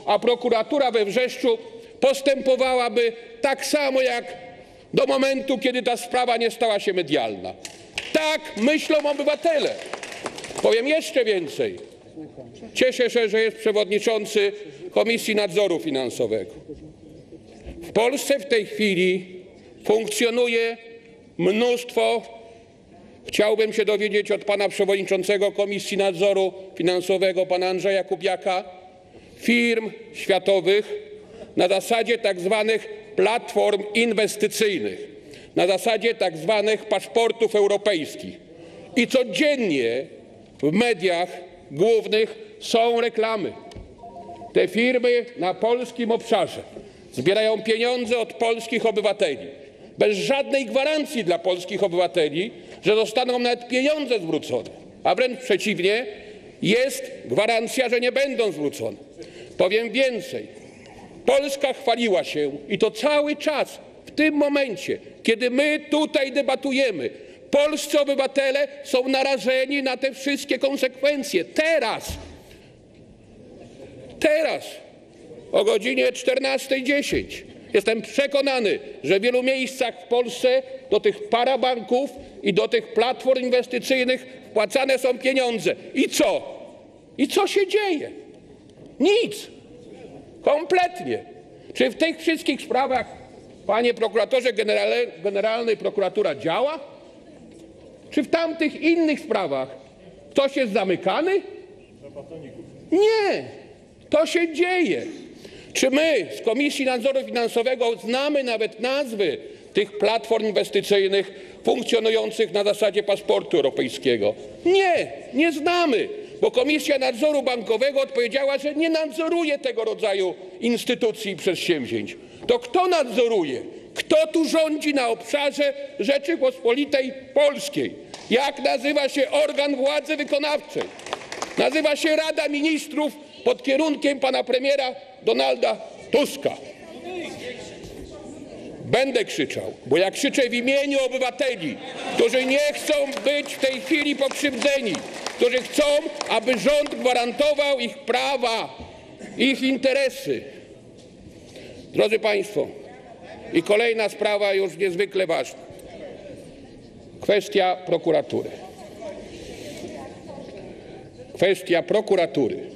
a prokuratura we Wrzeszczu postępowałaby tak samo jak do momentu, kiedy ta sprawa nie stała się medialna. Tak myślą obywatele. Powiem jeszcze więcej. Cieszę się, że jest przewodniczący Komisji Nadzoru Finansowego. W Polsce w tej chwili funkcjonuje mnóstwo, chciałbym się dowiedzieć od pana przewodniczącego Komisji Nadzoru Finansowego, pana Andrzeja Kubiaka, firm światowych na zasadzie tak zwanych platform inwestycyjnych, na zasadzie tak zwanych paszportów europejskich. I codziennie w mediach głównych są reklamy. Te firmy na polskim obszarze zbierają pieniądze od polskich obywateli, bez żadnej gwarancji dla polskich obywateli, że dostaną nawet pieniądze zwrócone, a wręcz przeciwnie, jest gwarancja, że nie będą zwrócone. Powiem więcej, Polska chwaliła się i to cały czas w tym momencie, kiedy my tutaj debatujemy, polscy obywatele są narażeni na te wszystkie konsekwencje. Teraz o godzinie 14:10 jestem przekonany, że w wielu miejscach w Polsce do tych parabanków i do tych platform inwestycyjnych wpłacane są pieniądze. I co? I co się dzieje? Nic. Kompletnie. Czy w tych wszystkich sprawach, panie prokuratorze generalny, prokuratura działa? Czy w tamtych innych sprawach ktoś jest zamykany? Nie. To się dzieje. Czy my z Komisji Nadzoru Finansowego znamy nawet nazwy tych platform inwestycyjnych funkcjonujących na zasadzie paszportu europejskiego? Nie, nie znamy, bo Komisja Nadzoru Bankowego odpowiedziała, że nie nadzoruje tego rodzaju instytucji i przedsięwzięć. To kto nadzoruje? Kto tu rządzi na obszarze Rzeczypospolitej Polskiej? Jak nazywa się organ władzy wykonawczej? Nazywa się Rada Ministrów pod kierunkiem pana premiera Donalda Tuska. Będę krzyczał, bo jak krzyczę w imieniu obywateli, którzy nie chcą być w tej chwili pokrzywdzeni, którzy chcą, aby rząd gwarantował ich prawa, ich interesy. Drodzy państwo, i kolejna sprawa już niezwykle ważna. Kwestia prokuratury. Kwestia prokuratury.